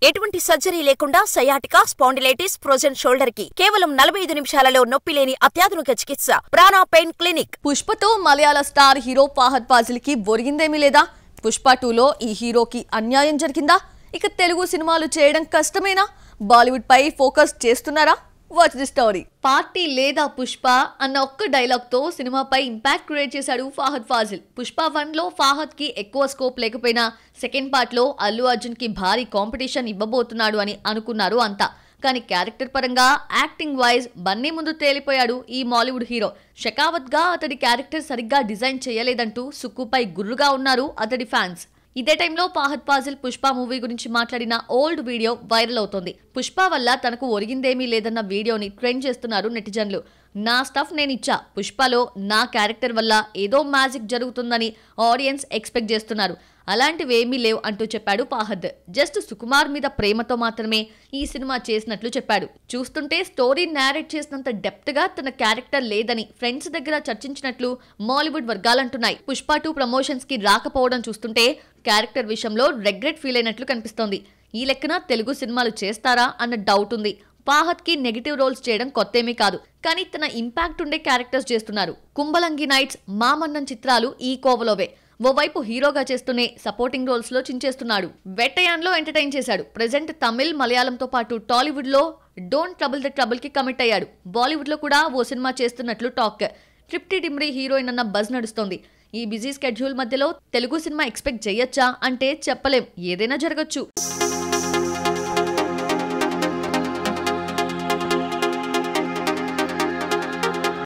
ఎటువంటి సర్జరీ లేకుండా sciatica, spondylitis, frozen shoulder కి కేవలం 45 నిమిషాలలో నొప్పి లేని అత్యాధునిక చికిత్స ప్రాణ పెయిన్ క్లినిక్. పుష్పతో మలయాళ స్టార్ హీరో ఫహద్ ఫాజిల్ కి ఒరిగిందేమీ లేదా? పుష్ప 2లో ఈ హీరోకి అన్యాయం జరిగిందా? ఇక తెలుగు సినిమాలు చేయడం కష్టమేనా? బాలీవుడ్ పై ఫోకస్ చేస్తున్నారా? Watch the story. పార్టీ లేదా పుష్ప అన్న ఒక్క డైలాగ్ తో సినిమాపై ఇంపాక్ట్ క్రియేట్ చేశాడు ఫహద్ ఫాజిల్. పుష్ప 1లో ఫహద్ కి ఎక్కువ స్కోప్ లేకపోయినా సెకండ్ పార్ట్ లో అల్లు అర్జున్ కి భారీ కాంపిటీషన్ ఇవ్వబోతున్నాడు అని అనుకున్నారు అంతా. కానీ క్యారెక్టర్ పరంగా, యాక్టింగ్ వైజ్ బన్నీ ముందు తేలిపోయాడు ఈ మాలీవుడ్ హీరో. షెకావత్ గా అతడి క్యారెక్టర్ సరిగ్గా డిజైన్ చేయలేదంటూ సుక్కుపై గుర్రుగా ఉన్నారు అతడి ఫ్యాన్స్. ఇదే టైంలో ఫహద్ ఫాజిల్ పుష్ప మూవీ గురించి మాట్లాడిన ఓల్డ్ వీడియో వైరల్ అవుతోంది. పుష్ప వల్ల తనకు ఒరిగిందేమీ లేదన్న వీడియోని ట్రెండ్ చేస్తున్నారు నెటిజన్లు. నా స్టఫ్ నేనిచ్చా, పుష్పలో నా క్యారెక్టర్ వల్ల ఏదో మ్యాజిక్ జరుగుతుందని ఆడియన్స్ ఎక్స్పెక్ట్ చేస్తున్నారు. అలాంటివేమీ లేవు అంటూ చెప్పాడు ఫహద్. జస్ట్ సుకుమార్ మీద ప్రేమతో మాత్రమే ఈ సినిమా చేసినట్లు చెప్పాడు. చూస్తుంటే స్టోరీ నేరేట్ చేసినంత డెప్త్ గా తన క్యారెక్టర్ లేదని ఫ్రెండ్స్ దగ్గర చర్చించినట్లు మాలీవుడ్ వర్గాలంటున్నాయి. పుష్ప 2 ప్రమోషన్స్ కి రాకపోవడం చూస్తుంటే క్యారెక్టర్ విషయంలో రెగ్రెట్ ఫీల్ అయినట్లు కనిపిస్తోంది. ఈ లెక్కన తెలుగు సినిమాలు చేస్తారా అన్న డౌట్ ఉంది. ఫహద్ కి నెగిటివ్ రోల్స్ చేయడం కొత్తేమీ కాదు, కానీ తన ఇంపాక్ట్ ఉండే క్యారెక్టర్స్ చేస్తున్నారు. కుంభలంగి నైట్స్, మామన్నన్ చిత్రాలు ఈ కోవలోవే. ఓవైపు హీరోగా చేస్తూనే సపోర్టింగ్ రోల్స్ లో చించేస్తున్నాడు. వెట్టయాన్లో ఎంటర్టైన్ చేశాడు. ప్రెజెంట్ తమిళ్, మలయాళంతో పాటు టాలీవుడ్ లో డోంట్ ట్రబుల్ ద ట్రబుల్ కి కమిట్ అయ్యాడు. బాలీవుడ్ లో కూడా ఓ సినిమా చేస్తున్నట్లు టాక్. ట్రిప్టీ డిమ్రీ హీరోయిన్ అన్న బజ్ నడుస్తోంది. ఈ బిజీ స్కెడ్యూల్ మధ్యలో తెలుగు సినిమా ఎక్స్పెక్ట్ చేయొచ్చా అంటే చెప్పలేం, ఏదైనా జరగచ్చు.